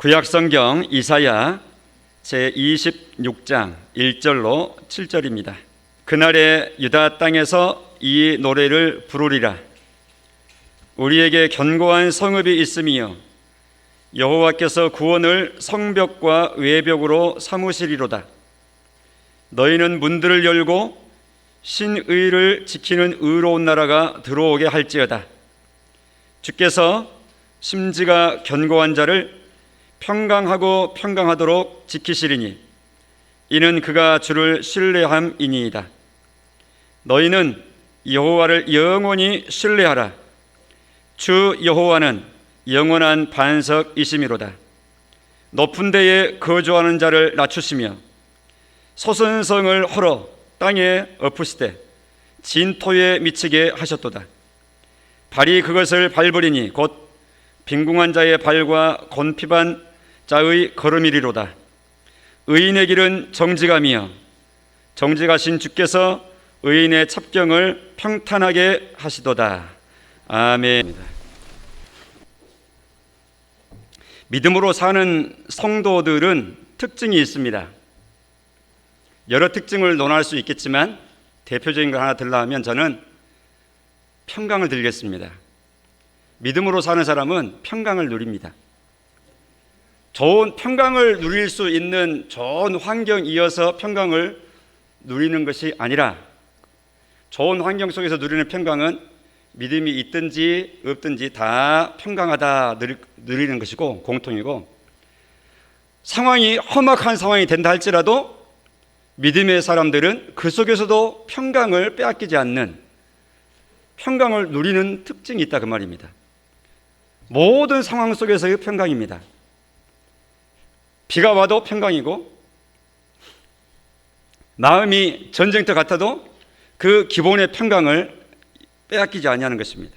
구약성경 이사야 제26장 1절로 7절입니다. 그날에 유다 땅에서 이 노래를 부르리라. 우리에게 견고한 성읍이 있으며 여호와께서 구원을 성벽과 외벽으로 삼으시리로다. 너희는 문들을 열고 신의를 지키는 의로운 나라가 들어오게 할지어다. 주께서 심지가 견고한 자를 평강하고 평강하도록 지키시리니 이는 그가 주를 신뢰함이니이다. 너희는 여호와를 영원히 신뢰하라. 주 여호와는 영원한 반석이심이로다. 높은 데에 거주하는 자를 낮추시며 솟은 성을 헐어 땅에 엎으시되 진토에 미치게 하셨도다. 발이 그것을 밟으리니 곧 빈궁한 자의 발과 곤핍한 자의 걸음이리로다. 의인의 길은 정직하며 정직하신 주께서 의인의 첩경을 평탄하게 하시도다. 아멘. 믿음으로 사는 성도들은 특징이 있습니다. 여러 특징을 논할 수 있겠지만 대표적인 걸 하나 들라 하면 저는 평강을 들겠습니다. 믿음으로 사는 사람은 평강을 누립니다. 좋은 평강을 누릴 수 있는 좋은 환경이어서 평강을 누리는 것이 아니라 좋은 환경 속에서 누리는 평강은 믿음이 있든지 없든지 다 평강하다 누리는 것이고 공통이고, 상황이 험악한 상황이 된다 할지라도 믿음의 사람들은 그 속에서도 평강을 빼앗기지 않는 평강을 누리는 특징이 있다 그 말입니다. 모든 상황 속에서의 평강입니다. 비가 와도 평강이고 마음이 전쟁터 같아도 그 기본의 평강을 빼앗기지 아니하는 것입니다.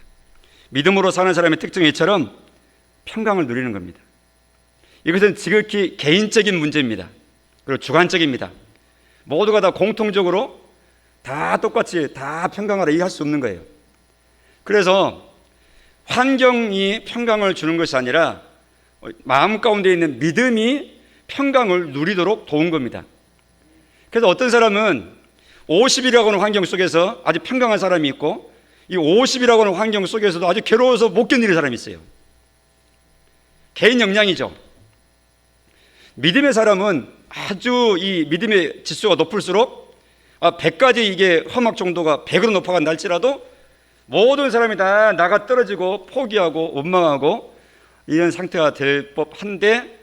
믿음으로 사는 사람의 특징이 이처럼 평강을 누리는 겁니다. 이것은 지극히 개인적인 문제입니다. 그리고 주관적입니다. 모두가 다 공통적으로 다 똑같이 다 평강하라 이해할 수 없는 거예요. 그래서 환경이 평강을 주는 것이 아니라 마음 가운데 있는 믿음이 평강을 누리도록 도운 겁니다. 그래서 어떤 사람은 50이라고 하는 환경 속에서 아주 평강한 사람이 있고, 이 50이라고 하는 환경 속에서도 아주 괴로워서 못 견디는 사람이 있어요. 개인 역량이죠. 믿음의 사람은 아주 이 믿음의 지수가 높을수록 100까지 이게 험악 정도가 100으로 높아간다 할지라도 모든 사람이 다 나가 떨어지고 포기하고 원망하고 이런 상태가 될 법한데,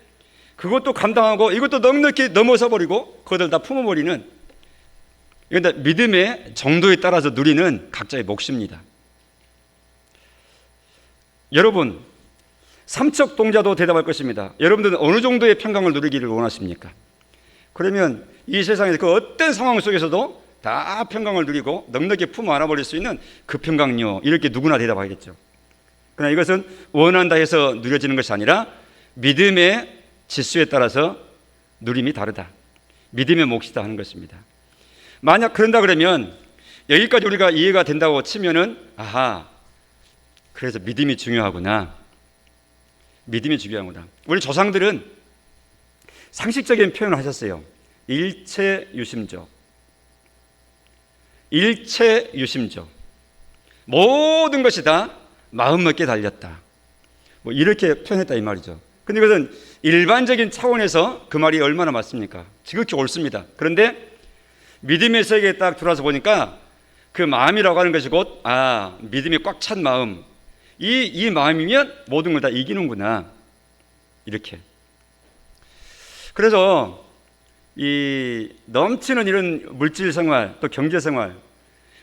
그것도 감당하고 이것도 넉넉히 넘어서 버리고 그것을 다 품어버리는, 이건 믿음의 정도에 따라서 누리는 각자의 몫입니다. 여러분, 삼척동자도 대답할 것입니다. 여러분들은 어느 정도의 평강을 누리기를 원하십니까? 그러면 이 세상에서 그 어떤 상황 속에서도 다 평강을 누리고 넉넉히 품어 안아버릴 수 있는 그 평강요, 이렇게 누구나 대답하겠죠. 그러나 이것은 원한다 해서 누려지는 것이 아니라 믿음의 지수에 따라서 누림이 다르다. 믿음의 몫이다 하는 것입니다. 만약 그런다 그러면 여기까지 우리가 이해가 된다고 치면은, 아하, 그래서 믿음이 중요하구나. 믿음이 중요하구나. 우리 조상들은 상식적인 표현을 하셨어요. 일체유심조. 일체유심조. 모든 것이 다 마음먹기에 달렸다. 뭐 이렇게 표현했다 이 말이죠. 근데 이것은 일반적인 차원에서 그 말이 얼마나 맞습니까? 지극히 옳습니다. 그런데 믿음의 세계에 딱 들어와서 보니까 그 마음이라고 하는 것이 곧 믿음이 꽉 찬 마음, 이 마음이면 모든 걸 다 이기는구나, 이렇게. 그래서 이 넘치는 이런 물질 생활 또 경제 생활,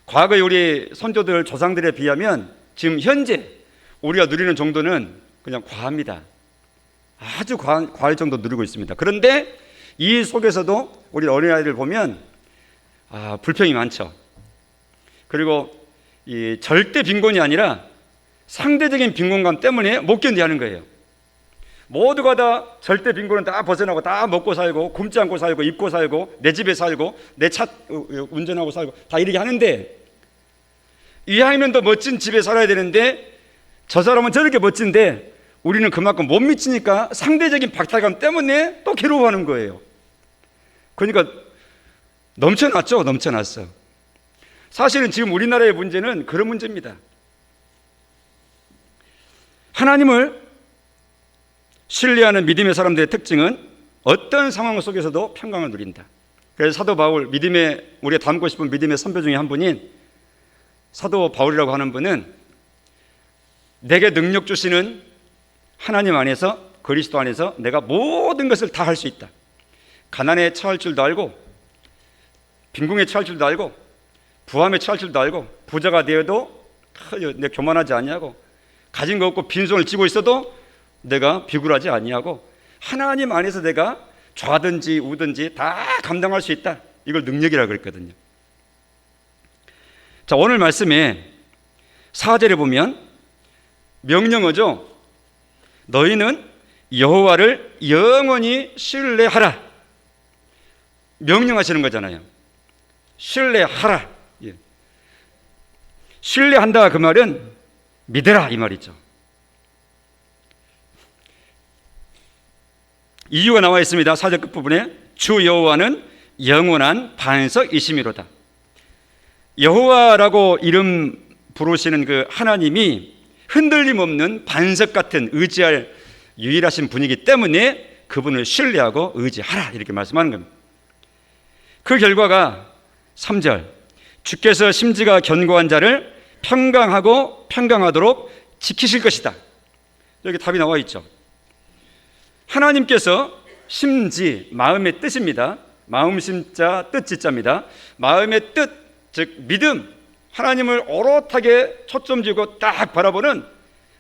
과거에 우리 선조들 조상들에 비하면 지금 현재 우리가 누리는 정도는 그냥 과합니다. 아주 과할 정도 누리고 있습니다. 그런데 이 속에서도 우리 어린아이들 보면 불평이 많죠. 그리고 이 절대 빈곤이 아니라 상대적인 빈곤감 때문에 못 견디하는 거예요. 모두가 다 절대 빈곤은 다 벗어나고 다 먹고 살고 굶지 않고 살고 입고 살고 내 집에 살고 내 차 운전하고 살고 다 이렇게 하는데, 이 아이는 더 멋진 집에 살아야 되는데 저 사람은 저렇게 멋진데 우리는 그만큼 못 미치니까 상대적인 박탈감 때문에 또 괴로워하는 거예요. 그러니까 넘쳐났죠. 넘쳐났어. 사실은 지금 우리나라의 문제는 그런 문제입니다. 하나님을 신뢰하는 믿음의 사람들의 특징은 어떤 상황 속에서도 평강을 누린다. 그래서 사도 바울, 우리가 닮고 싶은 믿음의 선배 중에 한 분인 사도 바울이라고 하는 분은 내게 능력 주시는 하나님 안에서, 그리스도 안에서 내가 모든 것을 다 할 수 있다. 가난에 처할 줄도 알고, 빈궁에 처할 줄도 알고, 부함에 처할 줄도 알고, 부자가 되어도 내 교만하지 아니하고, 가진 거 없고 빈손을 쥐고 있어도 내가 비굴하지 아니하고, 하나님 안에서 내가 좌든지 우든지 다 감당할 수 있다. 이걸 능력이라고 그랬거든요. 자, 오늘 말씀에 4절에 보면 명령어죠. 너희는 여호와를 영원히 신뢰하라. 명령하시는 거잖아요. 신뢰하라. 예. 신뢰한다 그 말은 믿으라 이 말이죠. 이유가 나와 있습니다. 4절 끝부분에 주 여호와는 영원한 반석이심이로다. 여호와라고 이름 부르시는 그 하나님이 흔들림 없는 반석 같은 의지할 유일하신 분이기 때문에 그분을 신뢰하고 의지하라 이렇게 말씀하는 겁니다. 그 결과가 3절 주께서 심지가 견고한 자를 평강하고 평강하도록 지키실 것이다. 여기 답이 나와 있죠. 하나님께서 심지, 마음의 뜻입니다. 마음 심자, 뜻 지자입니다. 마음의 뜻, 즉 믿음, 하나님을 오롯하게 초점 쥐고 딱 바라보는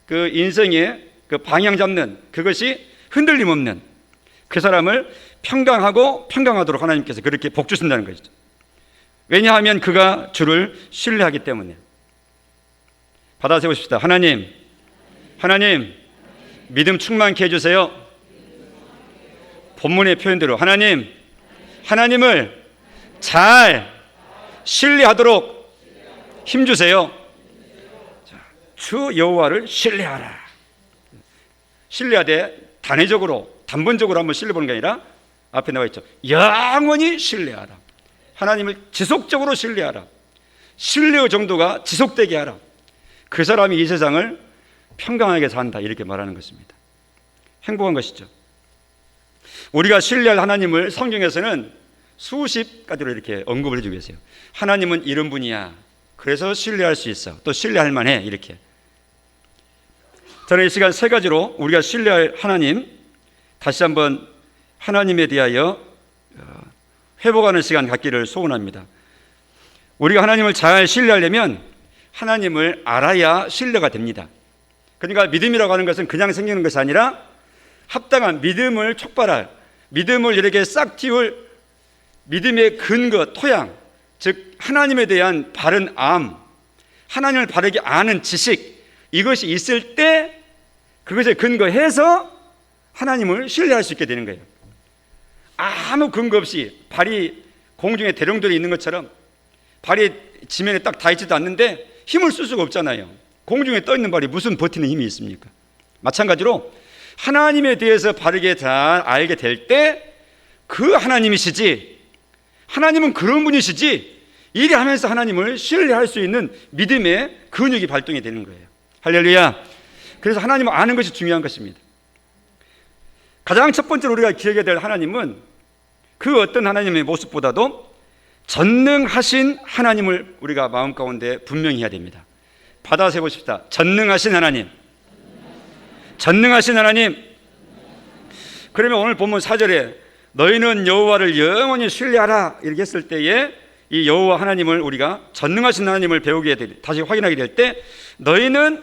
그 인생의 그 방향 잡는 그것이 흔들림 없는 그 사람을 평강하고 평강하도록 하나님께서 그렇게 복 주신다는 것이죠. 왜냐하면 그가 주를 신뢰하기 때문에. 받아 세우십시다. 하나님 믿음 충만케 해주세요. 본문의 표현대로 하나님을 잘 신뢰하도록 힘주세요. 주 여호와를 신뢰하라. 신뢰하되 단회적으로 단번적으로 한번 신뢰보는 게 아니라 앞에 나와 있죠. 영원히 신뢰하라. 하나님을 지속적으로 신뢰하라. 신뢰의 정도가 지속되게 하라. 그 사람이 이 세상을 평강하게 산다 이렇게 말하는 것입니다. 행복한 것이죠. 우리가 신뢰할 하나님을 성경에서는 수십 가지로 이렇게 언급을 해주고 계세요. 하나님은 이런 분이야. 그래서 신뢰할 수 있어. 또 신뢰할 만해. 이렇게. 저는 이 시간 세 가지로 우리가 신뢰할 하나님, 다시 한번 하나님에 대하여 회복하는 시간 갖기를 소원합니다. 우리가 하나님을 잘 신뢰하려면 하나님을 알아야 신뢰가 됩니다. 그러니까 믿음이라고 하는 것은 그냥 생기는 것이 아니라 합당한 믿음을 촉발할, 믿음을 이렇게 싹 틔울 믿음의 근거, 토양, 즉 하나님에 대한 바른 암, 하나님을 바르게 아는 지식, 이것이 있을 때 그것에 근거해서 하나님을 신뢰할 수 있게 되는 거예요. 아무 근거 없이 발이 공중에 대롱들이 있는 것처럼 발이 지면에 딱 닿지도 않는데 힘을 쓸 수가 없잖아요. 공중에 떠 있는 발이 무슨 버티는 힘이 있습니까? 마찬가지로 하나님에 대해서 바르게 잘 알게 될 때 그 하나님이시지, 하나님은 그런 분이시지, 이래 하면서 하나님을 신뢰할 수 있는 믿음의 근육이 발동이 되는 거예요. 할렐루야. 그래서 하나님을 아는 것이 중요한 것입니다. 가장 첫 번째로 우리가 기억해야 될 하나님은 그 어떤 하나님의 모습보다도 전능하신 하나님을 우리가 마음 가운데 분명히 해야 됩니다. 받아 세우십시다. 전능하신 하나님. 전능하신 하나님. 그러면 오늘 본문 4절에 너희는 여호와를 영원히 신뢰하라 이렇게 했을 때에 이 여호와 하나님을 우리가 전능하신 하나님을 배우게 될, 다시 확인하게 될 때 너희는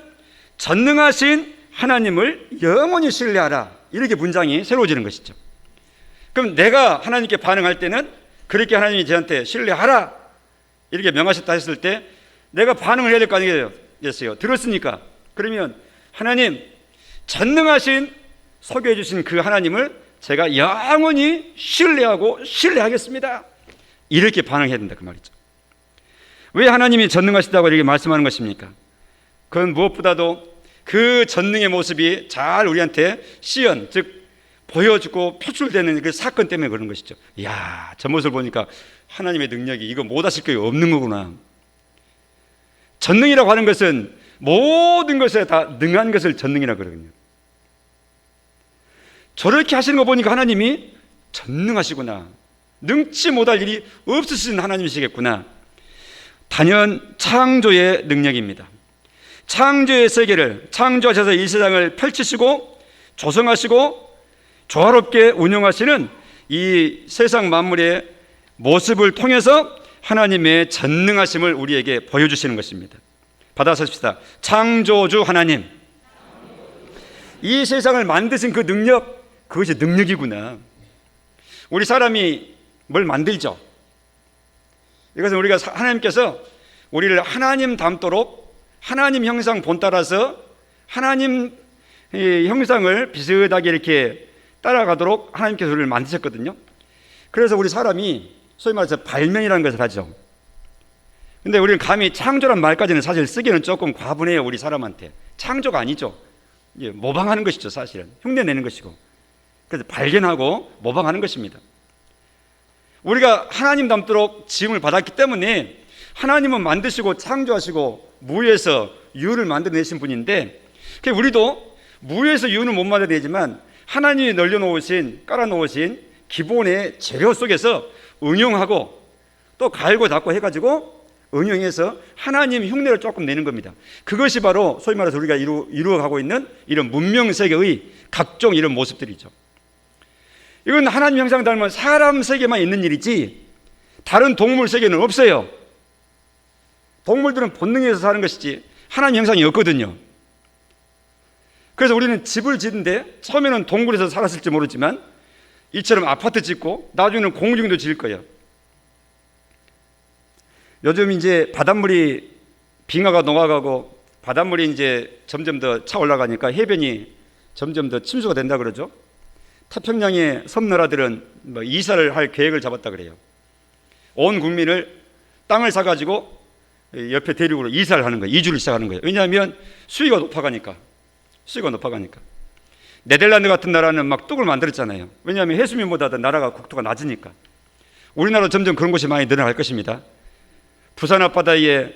전능하신 하나님을 영원히 신뢰하라 이렇게 문장이 새로워지는 것이죠. 그럼 내가 하나님께 반응할 때는 그렇게 하나님이 저한테 신뢰하라 이렇게 명하셨다 했을 때 내가 반응을 해야 될 거 아니겠어요? 들었으니까. 그러면 하나님 전능하신 소개해 주신 그 하나님을 제가 영원히 신뢰하고 신뢰하겠습니다 이렇게 반응해야 된다 그 말이죠. 왜 하나님이 전능하시다고 이렇게 말씀하는 것입니까? 그건 무엇보다도 그 전능의 모습이 잘 우리한테 시연, 즉 보여주고 표출되는 그 사건 때문에 그런 것이죠. 이야, 저 모습을 보니까 하나님의 능력이 이거 못하실 게 없는 거구나. 전능이라고 하는 것은 모든 것에 다 능한 것을 전능이라고 그러거든요. 저렇게 하시는 거 보니까 하나님이 전능하시구나. 능치 못할 일이 없으신 하나님이시겠구나. 단연 창조의 능력입니다. 창조의 세계를, 창조하셔서 이 세상을 펼치시고 조성하시고 조화롭게 운영하시는 이 세상 만물의 모습을 통해서 하나님의 전능하심을 우리에게 보여주시는 것입니다. 받아서십시다. 창조주 하나님, 이 세상을 만드신 그 능력, 그것이 능력이구나. 우리 사람이 뭘 만들죠. 이것은 우리가 하나님께서 우리를 하나님 닮도록 하나님 형상 본따라서 하나님 형상을 비슷하게 이렇게 따라가도록 하나님께서 우리를 만드셨거든요. 그래서 우리 사람이 소위 말해서 발명이라는 것을 하죠. 근데 우리는 감히 창조란 말까지는 사실 쓰기는 조금 과분해요. 우리 사람한테. 창조가 아니죠. 모방하는 것이죠. 사실은 흉내내는 것이고, 그래서 발견하고 모방하는 것입니다. 우리가 하나님 닮도록 지음을 받았기 때문에 하나님은 만드시고 창조하시고 무에서 유를 만들어내신 분인데, 우리도 무에서 유는 못 만들어내지만 하나님이 널려놓으신, 깔아놓으신 기본의 재료 속에서 응용하고 또 갈고 닦고 해가지고 응용해서 하나님 흉내를 조금 내는 겁니다. 그것이 바로 소위 말해서 우리가 이루어가고 있는 이런 문명세계의 각종 이런 모습들이죠. 이건 하나님 형상 닮은 사람 세계만 있는 일이지 다른 동물 세계는 없어요. 동물들은 본능에서 사는 것이지 하나님 형상이 없거든요. 그래서 우리는 집을 짓는데 처음에는 동굴에서 살았을지 모르지만 이처럼 아파트 짓고 나중에는 공중도 지을 거예요. 요즘 이제 바닷물이 빙하가 녹아가고 바닷물이 이제 점점 더 차 올라가니까 해변이 점점 더 침수가 된다 그러죠. 태평양의 섬나라들은 이사를 할 계획을 잡았다 그래요. 온 국민을 땅을 사가지고 옆에 대륙으로 이사를 하는 거예요. 이주를 시작하는 거예요. 왜냐하면 수위가 높아가니까. 네덜란드 같은 나라는 막 뚝을 만들었잖아요. 왜냐하면 해수면보다 나라가 국토가 낮으니까. 우리나라 점점 그런 곳이 많이 늘어날 것입니다. 부산 앞바다에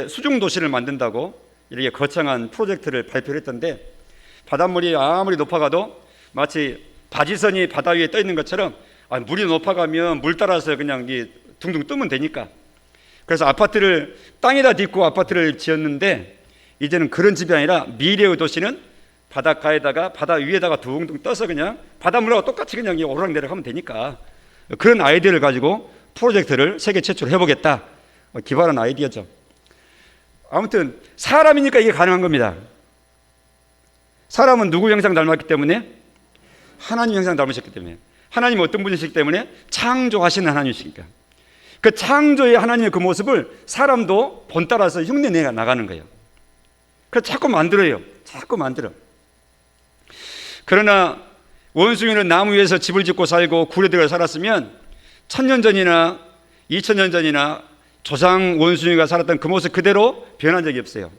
수중 도시를 만든다고 이렇게 거창한 프로젝트를 발표를 했던데, 바닷물이 아무리 높아가도 마치 바지선이 바다 위에 떠 있는 것처럼 물이 높아가면 물 따라서 그냥 둥둥 뜨면 되니까. 그래서 아파트를 땅에다 딛고 아파트를 지었는데, 이제는 그런 집이 아니라 미래의 도시는 바닷가에다가 바다 위에다가 둥둥 떠서 그냥 바닷물하고 똑같이 그냥 오르락내리락 하면 되니까, 그런 아이디어를 가지고 프로젝트를 세계 최초로 해보겠다. 기발한 아이디어죠. 아무튼 사람이니까 이게 가능한 겁니다. 사람은 누구 형상 닮았기 때문에? 하나님 형상 닮으셨기 때문에. 하나님 어떤 분이시기 때문에? 창조하시는 하나님이시니까. 그 창조의 하나님의 그 모습을 사람도 본따라서 흉내내 나가는 거예요. 그래서 자꾸 만들어요. 그러나 원숭이는 나무 위에서 집을 짓고 살고 굴에 들어 살았으면 1000년 전이나 2000년 전이나 조상 원숭이가 살았던 그 모습 그대로 변한 적이 없어요.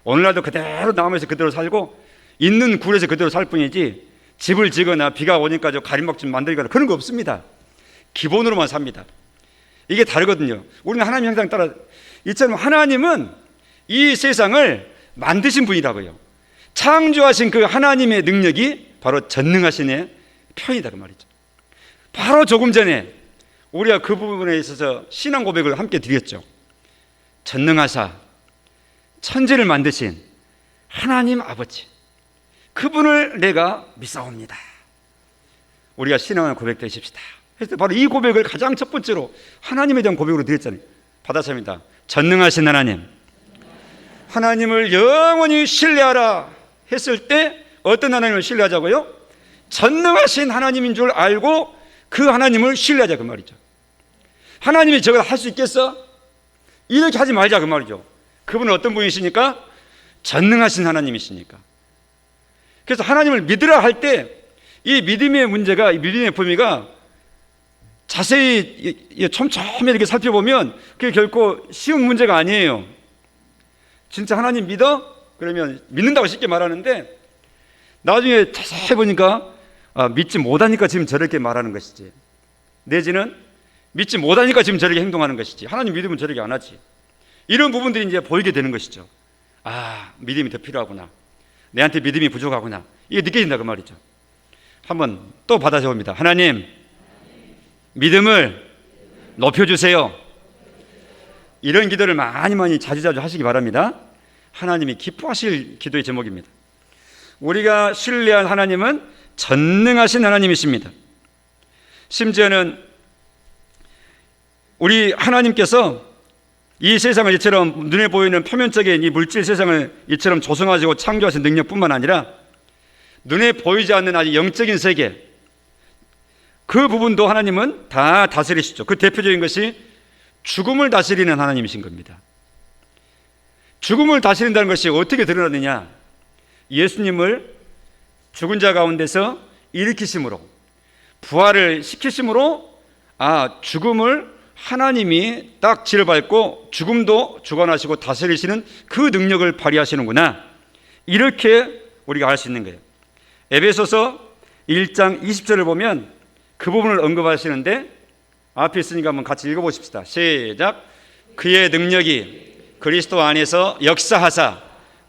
오늘날도 그대로 나무에서 그대로 살고 있는 굴에서 그대로 살 뿐이지 집을 지거나 비가 오니까 가림막 좀 만들거나 그런 거 없습니다. 기본으로만 삽니다. 이게 다르거든요. 우리는 하나님 형상 따라, 이처럼 하나님은 이 세상을 만드신 분이라고요. 창조하신 그 하나님의 능력이 바로 전능하신의 표현이다 그 말이죠. 바로 조금 전에 우리가 그 부분에 있어서 신앙 고백을 함께 드렸죠. 전능하사 천지를 만드신 하나님 아버지, 그분을 내가 믿사옵니다. 우리가 신앙을 고백되십시다. 그래서 바로 이 고백을 가장 첫 번째로 하나님에 대한 고백으로 드렸잖아요. 받았습니다. 전능하신 하나님, 하나님을 영원히 신뢰하라 했을 때 어떤 하나님을 신뢰하자고요? 전능하신 하나님인 줄 알고 그 하나님을 신뢰하자 그 말이죠. 하나님이 저걸 할 수 있겠어? 이렇게 하지 말자 그 말이죠. 그분은 어떤 분이시니까? 전능하신 하나님이시니까. 그래서 하나님을 믿으라 할 때 이 믿음의 문제가, 이 믿음의 범위가 자세히 촘촘히 이렇게 살펴보면 그게 결코 쉬운 문제가 아니에요. 진짜 하나님 믿어? 그러면 믿는다고 쉽게 말하는데 나중에 자세히 보니까 믿지 못하니까 지금 저렇게 말하는 것이지, 내지는 믿지 못하니까 지금 저렇게 행동하는 것이지, 하나님 믿으면 저렇게 안 하지. 이런 부분들이 이제 보이게 되는 것이죠. 믿음이 더 필요하구나, 내한테 믿음이 부족하구나, 이게 느껴진다 그 말이죠. 한번 또 받아서 봅니다. 하나님, 믿음을 높여주세요. 이런 기도를 많이 자주자주 하시기 바랍니다. 하나님이 기뻐하실 기도의 제목입니다. 우리가 신뢰할 하나님은 전능하신 하나님이십니다. 심지어는 우리 하나님께서 이 세상을 이처럼 눈에 보이는 표면적인 이 물질 세상을 이처럼 조성하시고 창조하신 능력뿐만 아니라 눈에 보이지 않는 아주 영적인 세계, 그 부분도 하나님은 다 다스리시죠. 그 대표적인 것이 죽음을 다스리는 하나님이신 겁니다. 죽음을 다스린다는 것이 어떻게 드러나느냐? 예수님을 죽은 자 가운데서 일으키심으로, 부활을 시키심으로 죽음을 하나님이 딱 지뢰밟고 죽음도 주관하시고 다스리시는 그 능력을 발휘하시는구나, 이렇게 우리가 알 수 있는 거예요. 에베소서 1장 20절을 보면 그 부분을 언급하시는데, 앞에 있으니까 한번 같이 읽어보십시다. 시작. 그의 능력이 그리스도 안에서 역사하사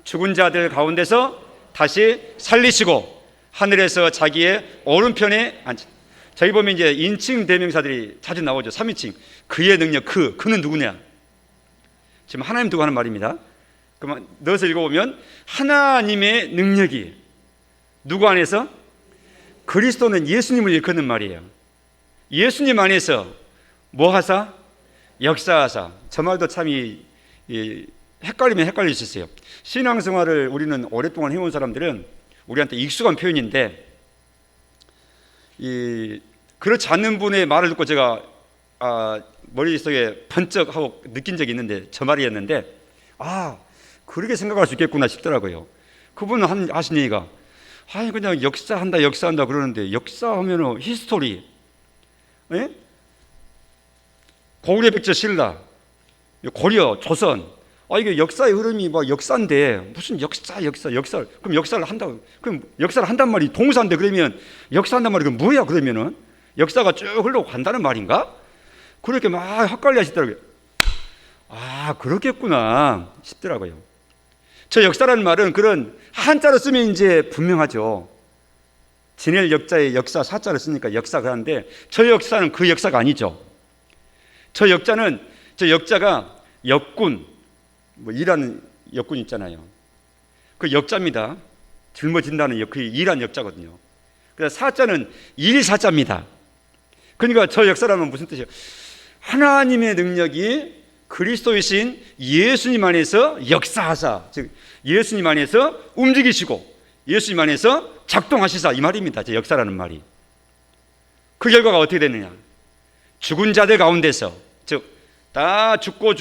죽은 자들 가운데서 다시 살리시고 하늘에서 자기의 오른편에 앉힌. 저희 보면 이제 인칭 대명사들이 자주 나오죠. 3인칭. 그의 능력, 그는 누구냐? 지금 하나님 두고 하는 말입니다. 그러면 넣어서 읽어보면 하나님의 능력이 누구 안에서? 그리스도는 예수님을 일컫는 말이에요. 예수님 안에서 뭐 하사? 역사하사. 저 말도 참 헷갈리면 헷갈릴 수 있어요. 신앙생활을 우리는 오랫동안 해온 사람들은 우리한테 익숙한 표현인데, 그렇지 않는 분의 말을 듣고 제가 머릿속에 번쩍하고 느낀 적이 있는데, 저 말이었는데 그렇게 생각할 수 있겠구나 싶더라고요. 그분은 하신 얘기가 그냥 역사한다 그러는데, 역사하면 히스토리, 고구려 백제 신라, 고려, 조선, 이게 역사의 흐름이 역사인데 무슨 역사를 그럼 역사를 한다고, 그럼 역사를 한단 말이 동사인데, 그러면 역사한단 말이 그럼 뭐야? 그러면은 역사가 쭉 흘러 간다는 말인가? 그렇게 막 헷갈려 하시더라고요. 그렇겠구나 싶더라고요. 저 역사라는 말은 그런 한자로 쓰면 이제 분명하죠. 지낼 역자의 역사, 사자를 쓰니까 역사 그런데, 저 역사는 그 역사가 아니죠. 저 역자가 역군, 일하는 역군 있잖아요. 그 역자입니다. 짊어진다는 그 일한 역자거든요. 그래서 사자는 일사자입니다. 그러니까 저 역사라면 무슨 뜻이에요? 하나님의 능력이 그리스도이신 예수님 안에서 역사하사, 즉 예수님 안에서 움직이시고 예수님 안에서 작동하시사, 이 말입니다. 제 역사라는 말이. 그 결과가 어떻게 되느냐? 죽은 자들 가운데서, 즉 다 죽고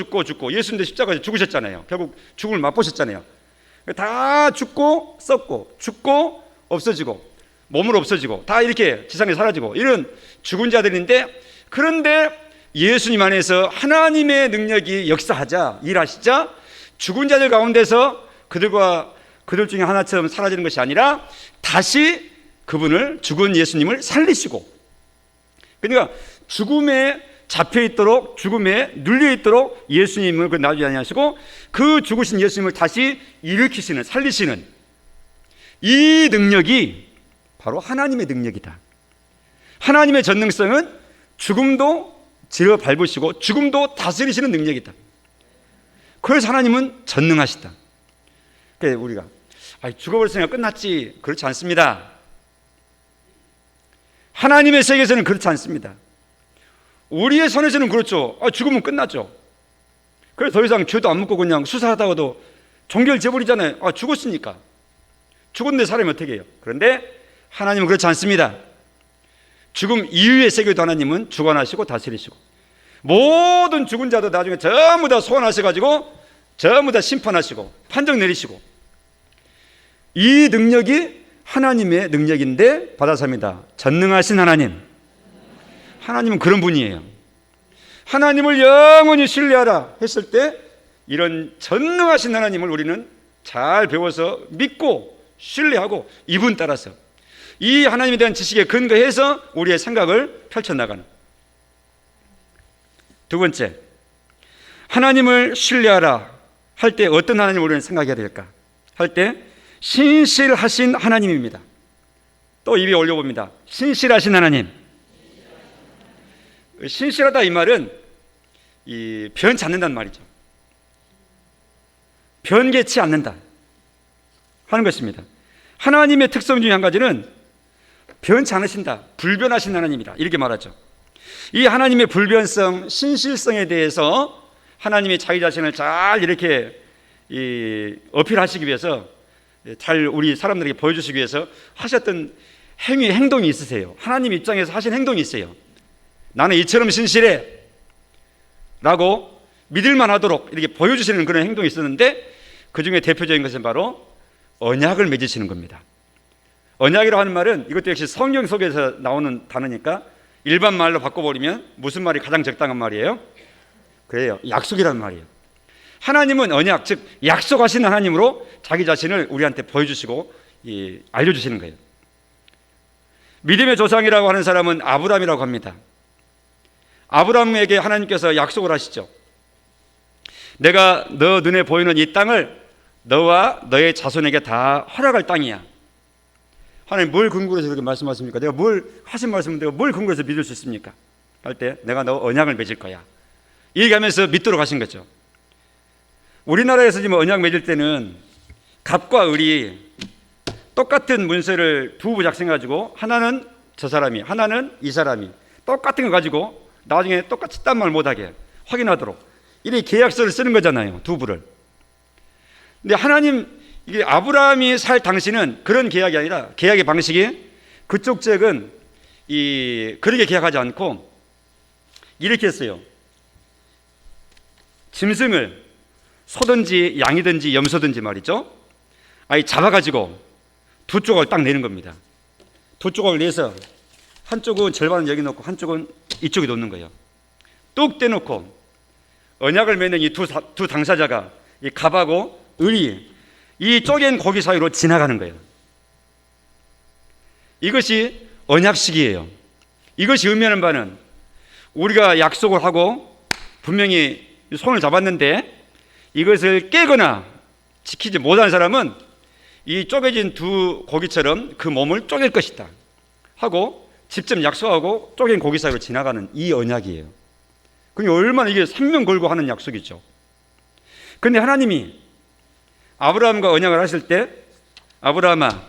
예수님도 십자가에서 죽으셨잖아요. 결국 죽음을 맛보셨잖아요. 다 죽고 썩고 죽고 없어지고 몸으로 없어지고 다 이렇게 지상에 사라지고 이런 죽은 자들인데, 그런데 예수님 안에서 하나님의 능력이 역사하자, 일하시자 죽은 자들 가운데서 그들 중에 하나처럼 사라지는 것이 아니라 다시 그분을, 죽은 예수님을 살리시고, 그러니까 죽음에 잡혀있도록, 죽음에 눌려있도록 예수님을 놔두지 아니하시고 그 죽으신 예수님을 다시 일으키시는, 살리시는 이 능력이 바로 하나님의 능력이다. 하나님의 전능성은 죽음도 지려 밟으시고 죽음도 다스리시는 능력이다. 그래서 하나님은 전능하시다. 그래서 우리가 죽어버렸으니까 끝났지, 그렇지 않습니다. 하나님의 세계에서는 그렇지 않습니다. 우리의 선에서는 그렇죠. 죽으면 끝났죠. 그래서 더 이상 죄도 안 묻고 그냥 수사하다가도 종결돼버리잖아요. 죽었으니까. 죽었는데 사람이 어떻게 해요? 그런데 하나님은 그렇지 않습니다. 죽음 이후의 세계도 하나님은 주관하시고 다스리시고, 모든 죽은 자도 나중에 전부 다 소환하셔가지고 전부 다 심판하시고 판정 내리시고, 이 능력이 하나님의 능력인데 받아서 합니다. 전능하신 하나님은 그런 분이에요. 하나님을 영원히 신뢰하라 했을 때 이런 전능하신 하나님을 우리는 잘 배워서 믿고 신뢰하고 이분 따라서 이 하나님에 대한 지식에 근거해서 우리의 생각을 펼쳐나가는. 두 번째, 하나님을 신뢰하라 할 때 어떤 하나님을 우리는 생각해야 될까 할 때 신실하신 하나님입니다. 또 입에 올려봅니다. 신실하신 하나님. 신실하다 이 말은 변치 않는다는 말이죠. 변개치 않는다 하는 것입니다. 하나님의 특성 중에 한 가지는 변치 않으신다, 불변하신 하나님이다, 이렇게 말하죠. 이 하나님의 불변성, 신실성에 대해서 하나님이 자기 자신을 잘 이렇게 어필하시기 위해서, 잘 우리 사람들에게 보여주시기 위해서 하셨던 행동이 있으세요. 하나님 입장에서 하신 행동이 있어요. 나는 이처럼 신실해 라고 믿을만 하도록 이렇게 보여주시는 그런 행동이 있었는데, 그 중에 대표적인 것은 바로 언약을 맺으시는 겁니다. 언약이라고 하는 말은 이것도 역시 성경 속에서 나오는 단어니까 일반 말로 바꿔버리면 무슨 말이 가장 적당한 말이에요? 그래요, 약속이라는 말이에요. 하나님은 언약, 즉 약속하신 하나님으로 자기 자신을 우리한테 보여주시고 알려주시는 거예요. 믿음의 조상이라고 하는 사람은 아브라함이라고 합니다. 아브라함에게 하나님께서 약속을 하시죠. 내가 너 눈에 보이는 이 땅을 너와 너의 자손에게 다 허락할 땅이야. 하나님 뭘 근거로 해서 그렇게 말씀하십니까? 내가 뭘 하신 말씀은 내가 뭘 근거로 해서 믿을 수 있습니까? 할 때 내가 너 언약을 맺을 거야, 이 얘기하면서 믿도록 하신 거죠. 우리나라에서 지금 언약 맺을 때는 갑과 을이 똑같은 문서를 두 부 작성해가지고 하나는 저 사람이, 하나는 이 사람이 똑같은 거 가지고 나중에 똑같이 딴 말 못하게 확인하도록 이렇게 계약서를 쓰는 거잖아요, 두 부를. 근데 하나님, 이게 아브라함이 살 당시는 그런 계약이 아니라, 계약의 방식이 그쪽 측은 그렇게 계약하지 않고 이렇게 했어요. 짐승을 소든지 양이든지 염소든지 말이죠, 아예 잡아가지고 두 조각을 딱 내는 겁니다. 두 조각을 내서 한쪽은 절반은 여기 놓고 한쪽은 이쪽에 놓는 거예요. 뚝 떼놓고 언약을 맺는 이 두 당사자가 이 갑하고 을이 이 쪼갠 고기 사이로 지나가는 거예요. 이것이 언약식이에요. 이것이 의미하는 바는 우리가 약속을 하고 분명히 손을 잡았는데 이것을 깨거나 지키지 못한 사람은 이 쪼개진 두 고기처럼 그 몸을 쪼갤 것이다 하고 직접 약속하고 쪼갠 고기 사이로 지나가는 이 언약이에요. 그러니까 얼마나 이게 생명 걸고 하는 약속이죠. 그런데 하나님이 아브라함과 언약을 하실 때, 아브라함아,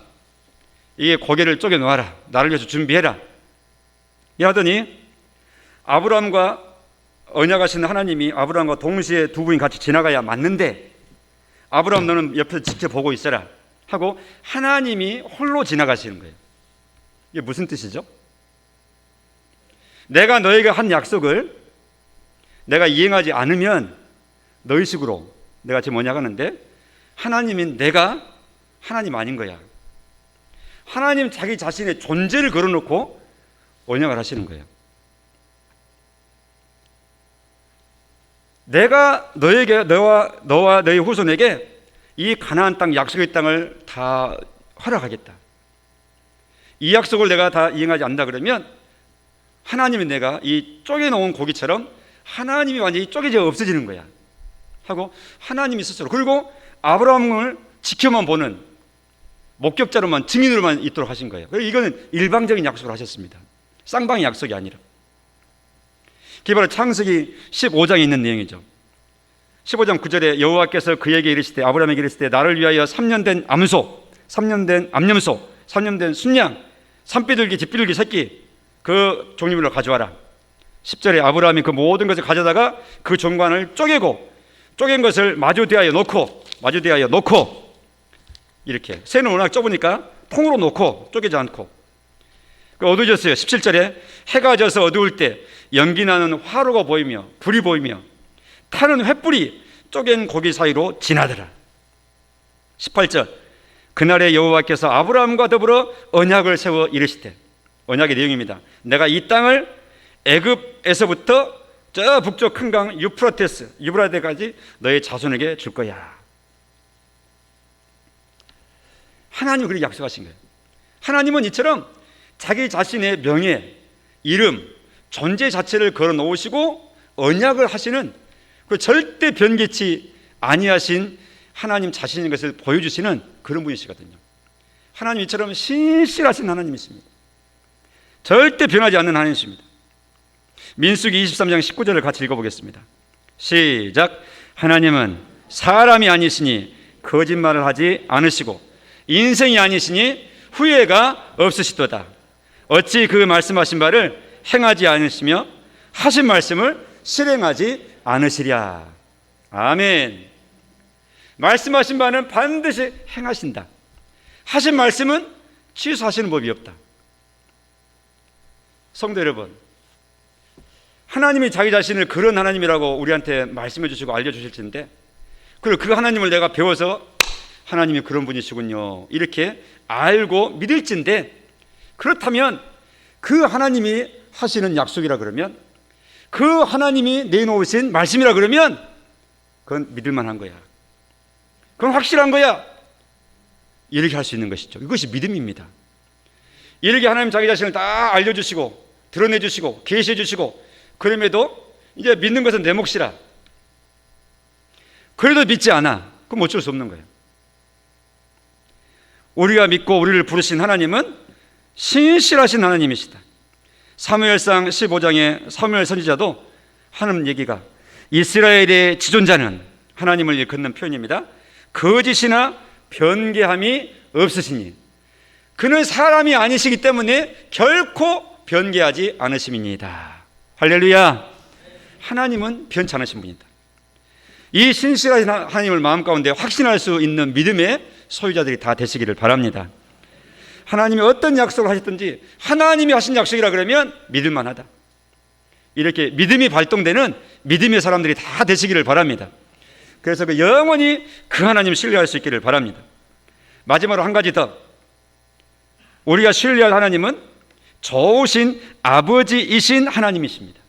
이 고개를 쪼개 놓아라, 나를 위해서 준비해라 이 하더니, 아브라함과 언약하신 하나님이 아브라함과 동시에 두 분이 같이 지나가야 맞는데, 아브라함 너는 옆에서 지켜보고 있어라 하고 하나님이 홀로 지나가시는 거예요. 이게 무슨 뜻이죠? 내가 너에게 한 약속을 내가 이행하지 않으면 너희 식으로 내가 지금 언약하는데, 하나님인 내가 하나님 아닌 거야. 하나님 자기 자신의 존재를 걸어놓고 언약을 하시는 거예요. 내가 너에게, 너와 너의 후손에게 이 가나안 땅, 약속의 땅을 다 허락하겠다. 이 약속을 내가 다 이행하지 않는다 그러면 하나님이 내가 이 쪼개놓은 고기처럼 하나님이 완전히 쪼개져 없어지는 거야 하고 하나님이 스스로, 그리고 아브라함을 지켜만 보는 목격자로만, 증인으로만 있도록 하신 거예요. 그래서 이거는 일방적인 약속을 하셨습니다. 쌍방의 약속이 아니라. 그게 바로 창세기 15장에 있는 내용이죠. 15장 9절에 여호와께서 그에게 이르시되, 아브라함에게 이르시되, 나를 위하여 3년 된 암소, 3년 된 암염소, 3년 된 순양, 산비둘기, 집비둘기 새끼 그 종류별로 가져와라. 10절에 아브라함이 그 모든 것을 가져다가 그 정관을 쪼개고, 쪼갠 것을 마주대하여 놓고 이렇게, 새는 워낙 좁으니까 통으로 놓고 쪼개지 않고, 어두워졌어요. 17절에 해가 져서 어두울 때 연기 나는 화로가 보이며 불이 보이며 타는 횃불이 쪼갠 고기 사이로 지나더라. 18절, 그날에 여호와께서 아브라함과 더불어 언약을 세워 이르시되, 언약의 내용입니다. 내가 이 땅을 애굽에서부터 저 북쪽 큰 강 유브라데까지 너의 자손에게 줄 거야. 하나님은 그렇게 약속하신 거예요. 하나님은 이처럼 자기 자신의 명예, 이름, 존재 자체를 걸어 놓으시고 언약을 하시는 그 절대 변개치 아니하신 하나님 자신인 것을 보여주시는 그런 분이시거든요. 하나님 이처럼 신실하신 하나님이십니다. 절대 변하지 않는 하나님이십니다. 민수기 23장 19절을 같이 읽어보겠습니다. 시작. 하나님은 사람이 아니시니 거짓말을 하지 않으시고 인생이 아니시니 후회가 없으시도다. 어찌 그 말씀하신 바를 행하지 않으시며 하신 말씀을 실행하지 않으시랴. 아멘. 말씀하신 바는 반드시 행하신다. 하신 말씀은 취소하시는 법이 없다. 성도 여러분, 하나님이 자기 자신을 그런 하나님이라고 우리한테 말씀해 주시고 알려주실 텐데, 그리고 그 하나님을 내가 배워서 하나님이 그런 분이시군요 이렇게 알고 믿을진데, 그렇다면 그 하나님이 하시는 약속이라 그러면, 그 하나님이 내놓으신 말씀이라 그러면 그건 믿을만한 거야, 그건 확실한 거야, 이렇게 할 수 있는 것이죠. 이것이 믿음입니다. 이렇게 하나님 자기 자신을 다 알려주시고 드러내주시고 계시해주시고, 그럼에도 이제 믿는 것은 내 몫이라, 그래도 믿지 않아, 그럼 어쩔 수 없는 거예요. 우리가 믿고 우리를 부르신 하나님은 신실하신 하나님이시다. 사무엘상 15장의 사무엘 선지자도 하는 얘기가, 이스라엘의 지존자는, 하나님을 일컫는 표현입니다. 거짓이나 변개함이 없으시니 그는 사람이 아니시기 때문에 결코 변개하지 않으심이니이다. 할렐루야. 하나님은 변치 않으신 분이다. 이 신실하신 하나님을 마음 가운데 확신할 수 있는 믿음의 소유자들이 다 되시기를 바랍니다. 하나님이 어떤 약속을 하셨든지 하나님이 하신 약속이라 그러면 믿을만하다. 이렇게 믿음이 발동되는 믿음의 사람들이 다 되시기를 바랍니다. 그래서 그 영원히 그 하나님을 신뢰할 수 있기를 바랍니다. 마지막으로 한 가지 더, 우리가 신뢰할 하나님은 좋으신 아버지이신 하나님이십니다.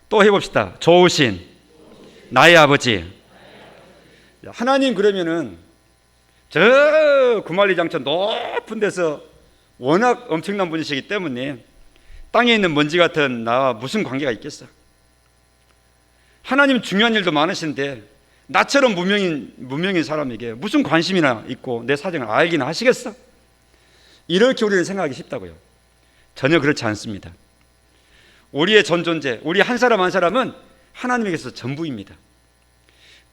또 해봅시다. 좋으신 나의 아버지. 하나님 그러면은 저 구만리장천 높은 데서 워낙 엄청난 분이시기 때문에 땅에 있는 먼지 같은 나와 무슨 관계가 있겠어? 하나님 중요한 일도 많으신데 나처럼 무명인 사람에게 무슨 관심이나 있고 내 사정을 알기나 하시겠어? 이렇게 우리는 생각하기 쉽다고요. 전혀 그렇지 않습니다. 우리의 전 존재, 우리 한 사람 한 사람은 하나님에게서 전부입니다.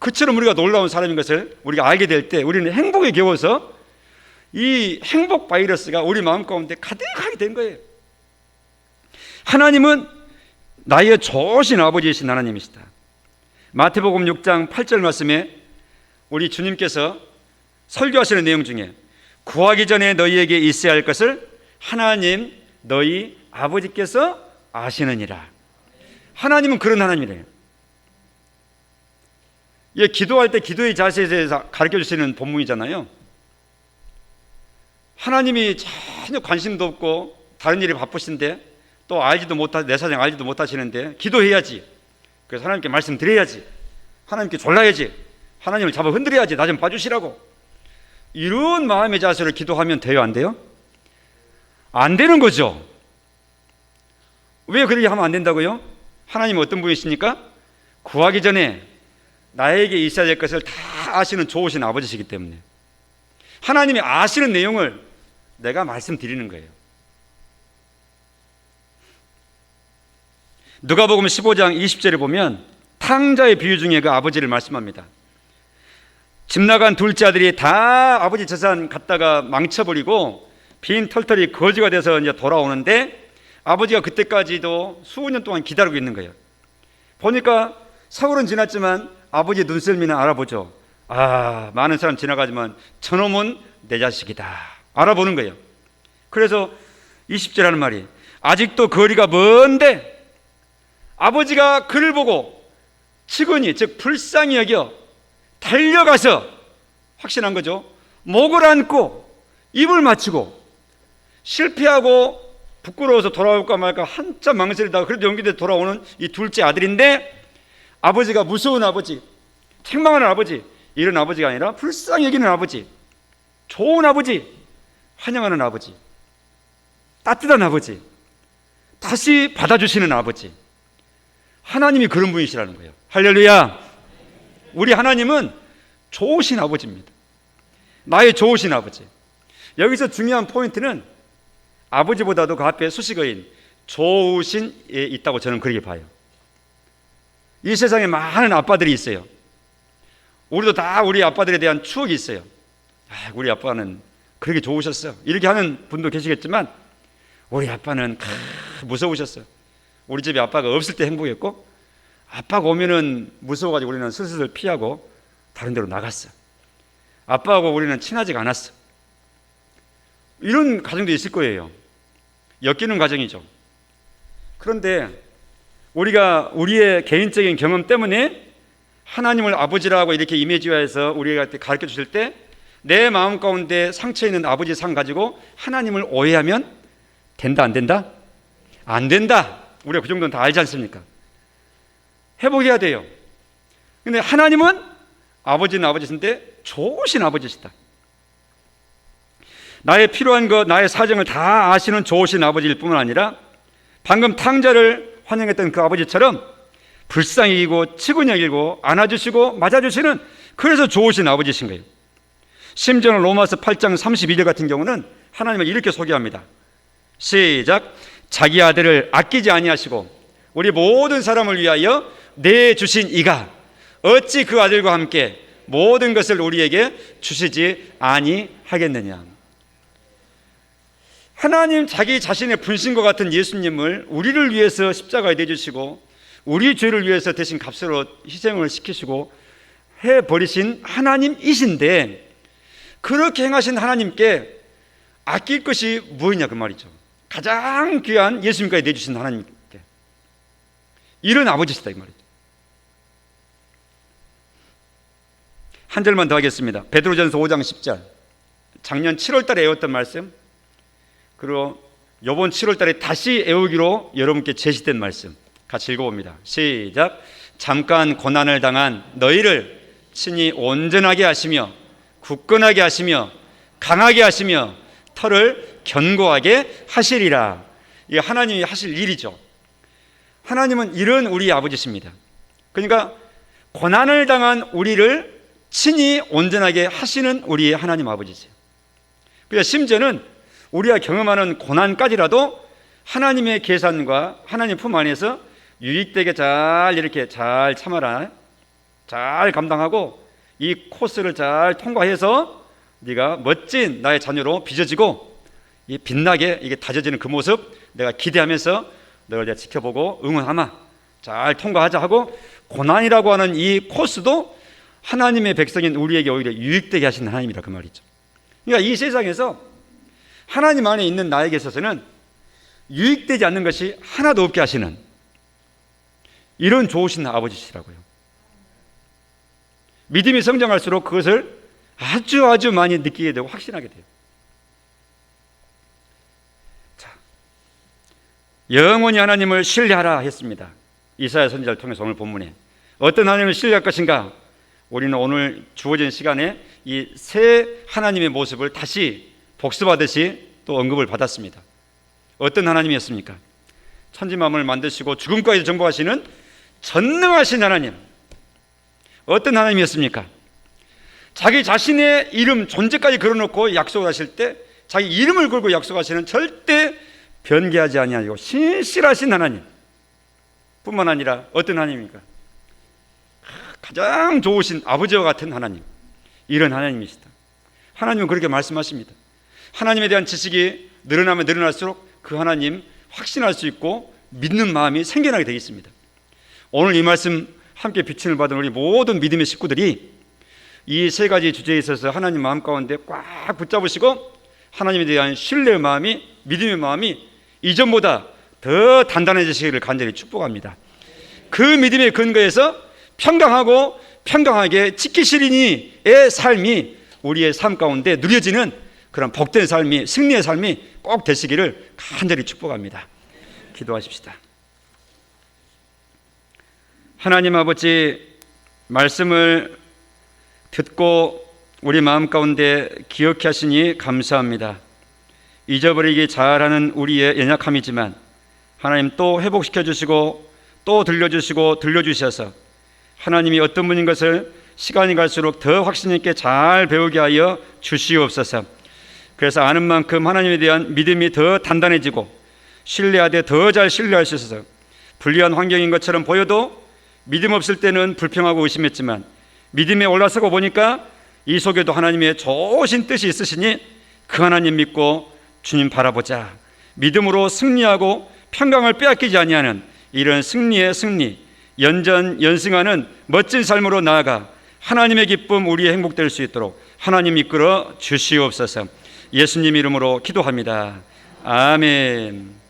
그처럼 우리가 놀라운 사람인 것을 우리가 알게 될 때 우리는 행복에 겨워서 이 행복 바이러스가 우리 마음 가운데 가득하게 된 거예요. 하나님은 나의 좋으신 아버지이신 하나님이시다. 마태복음 6장 8절 말씀에 우리 주님께서 설교하시는 내용 중에 구하기 전에 너희에게 있어야 할 것을 하나님 너희 아버지께서 아시느니라. 하나님은 그런 하나님이래요. 예, 기도할 때 기도의 자세에 대해서 가르쳐 주시는 본문이잖아요. 하나님이 전혀 관심도 없고 다른 일이 바쁘신데 또 내 사정 알지도 못하시는데 기도해야지, 그래서 하나님께 말씀드려야지, 하나님께 졸라야지, 하나님을 잡아 흔들어야지, 나 좀 봐주시라고, 이런 마음의 자세로 기도하면 돼요, 안 돼요? 안 되는 거죠. 왜 그렇게 하면 안 된다고요? 하나님은 어떤 분이십니까? 구하기 전에 나에게 있어야 될 것을 다 아시는 좋으신 아버지시기 때문에 하나님이 아시는 내용을 내가 말씀드리는 거예요. 누가복음 15장 20절에 보면 탕자의 비유 중에 그 아버지를 말씀합니다. 집 나간 둘째 아들이 다 아버지 재산 갖다가 망쳐버리고 빈 털털이 거지가 돼서 이제 돌아오는데 아버지가 그때까지도 수년 동안 기다리고 있는 거예요. 보니까 세월은 지났지만 아버지 눈썰미는 알아보죠. 아, 많은 사람 지나가지만 저놈은 내 자식이다, 알아보는 거예요. 그래서 20절 하는 말이, 아직도 거리가 먼데 아버지가 그를 보고 측은히, 즉 불쌍히 여겨 달려가서, 확신한 거죠, 목을 안고 입을 맞추고 실패하고 부끄러워서 돌아올까 말까 한참 망설이다가 그래도 용기 내서 돌아오는 이 둘째 아들인데, 아버지가 무서운 아버지, 책망하는 아버지, 이런 아버지가 아니라 불쌍히 여기는 아버지, 좋은 아버지, 환영하는 아버지, 따뜻한 아버지, 다시 받아주시는 아버지, 하나님이 그런 분이시라는 거예요. 할렐루야. 우리 하나님은 좋으신 아버지입니다. 나의 좋으신 아버지. 여기서 중요한 포인트는 아버지보다도 그 앞에 수식어인 좋으신에 있다고 저는 그렇게 봐요. 이 세상에 많은 아빠들이 있어요. 우리도 다 우리 아빠들에 대한 추억이 있어요. 우리 아빠는 그렇게 좋으셨어, 이렇게 하는 분도 계시겠지만 우리 아빠는 무서우셨어요. 우리 집에 아빠가 없을 때 행복했고, 아빠가 오면은 무서워가지고 우리는 슬슬 피하고 다른 데로 나갔어. 아빠하고 우리는 친하지가 않았어. 이런 가정도 있을 거예요. 엮이는 가정이죠. 그런데 우리가 우리의 개인적인 경험 때문에 하나님을 아버지라고 이렇게 이미지화해서 우리가 가르쳐 주실 때 내 마음 가운데 상처 있는 아버지 상 가지고 하나님을 오해하면 된다, 안 된다? 안 된다. 우리가 그 정도는 다 알지 않습니까? 회복해야 돼요. 근데 하나님은 아버지는 아버지신데 좋으신 아버지시다. 나의 필요한 것, 나의 사정을 다 아시는 좋으신 아버지일 뿐만 아니라 방금 탕자를 환영했던 그 아버지처럼 불쌍히 여기고 치고 여기고 안아주시고 맞아주시는, 그래서 좋으신 아버지신 거예요. 심지어는 로마서 8장 32절 같은 경우는 하나님을 이렇게 소개합니다. 시작. 자기 아들을 아끼지 아니하시고 우리 모든 사람을 위하여 내주신 이가 어찌 그 아들과 함께 모든 것을 우리에게 주시지 아니하겠느냐. 하나님 자기 자신의 분신과 같은 예수님을 우리를 위해서 십자가에 내주시고 우리 죄를 위해서 대신 값으로 희생을 시키시고 해버리신 하나님이신데, 그렇게 행하신 하나님께 아낄 것이 무엇이냐 그 말이죠. 가장 귀한 예수님까지 내주신 하나님께 이런 아버지시다 이 말이죠. 한 절만 더 하겠습니다. 베드로전서 5장 10절, 작년 7월 달에 외웠던 말씀, 그리고 이번 7월 달에 다시 외우기로 여러분께 제시된 말씀 같이 읽어봅니다. 시작. 잠깐 고난을 당한 너희를 친히 온전하게 하시며 굳건하게 하시며 강하게 하시며 털을 견고하게 하시리라. 이게 하나님이 하실 일이죠. 하나님은 이런 우리 아버지십니다. 그러니까 고난을 당한 우리를 친히 온전하게 하시는 우리 하나님 아버지세요. 그래서 심지어는 우리가 경험하는 고난까지라도 하나님의 계산과 하나님 품 안에서 유익되게 잘 이렇게 잘 참아라, 잘 감당하고 이 코스를 잘 통과해서 네가 멋진 나의 자녀로 빚어지고 이 빛나게 이게 다져지는 그 모습 내가 기대하면서 너를 내가 지켜보고 응원하마, 잘 통과하자 하고, 고난이라고 하는 이 코스도 하나님의 백성인 우리에게 오히려 유익되게 하시는 하나님이라 그 말이죠. 그러니까 이 세상에서 하나님 안에 있는 나에게 있어서는 유익되지 않는 것이 하나도 없게 하시는 이런 좋으신 아버지시라고요. 믿음이 성장할수록 그것을 아주 많이 느끼게 되고 확신하게 돼요. 자, 영원히 하나님을 신뢰하라 했습니다. 이사야 선지자를 통해서 오늘 본문에 어떤 하나님을 신뢰할 것인가, 우리는 오늘 주어진 시간에 이 새 하나님의 모습을 다시 복습하듯이 또 언급을 받았습니다. 어떤 하나님이었습니까? 천지만물을 만드시고 죽음까지 정복하시는 전능하신 하나님. 어떤 하나님이었습니까? 자기 자신의 이름 존재까지 걸어놓고 약속을 하실 때 자기 이름을 걸고 약속하시는 절대 변개하지 아니하고 신실하신 하나님 뿐만 아니라 어떤 하나님입니까? 가장 좋으신 아버지와 같은 하나님, 이런 하나님이시다. 하나님은 그렇게 말씀하십니다. 하나님에 대한 지식이 늘어나면 늘어날수록 그 하나님 확신할 수 있고 믿는 마음이 생겨나게 되겠습니다. 오늘 이 말씀 함께 비침을 받은 우리 모든 믿음의 식구들이 이 세 가지 주제에 있어서 하나님 마음 가운데 꽉 붙잡으시고 하나님에 대한 신뢰의 마음이, 믿음의 마음이 이전보다 더 단단해지시기를 간절히 축복합니다. 그 믿음의 근거에서 평강하고 평강하게 지키시리니의 삶이 우리의 삶 가운데 누려지는 그런 복된 삶이, 승리의 삶이 꼭 되시기를 간절히 축복합니다. 기도하십시다. 하나님 아버지, 말씀을 듣고 우리 마음 가운데 기억해 하시니 감사합니다. 잊어버리기 잘하는 우리의 연약함이지만 하나님 또 회복시켜 주시고 또 들려주시고 들려주셔서 하나님이 어떤 분인 것을 시간이 갈수록 더 확신 있게 잘 배우게 하여 주시옵소서. 그래서 아는 만큼 하나님에 대한 믿음이 더 단단해지고 신뢰하되 더 잘 신뢰할 수 있어서 불리한 환경인 것처럼 보여도 믿음 없을 때는 불평하고 의심했지만 믿음에 올라서고 보니까 이 속에도 하나님의 좋으신 뜻이 있으시니 그 하나님 믿고 주님 바라보자. 믿음으로 승리하고 평강을 빼앗기지 아니하는 이런 승리의 승리, 연전연승하는 멋진 삶으로 나아가 하나님의 기쁨, 우리의 행복될 수 있도록 하나님 이끌어 주시옵소서. 예수님 이름으로 기도합니다. 아멘.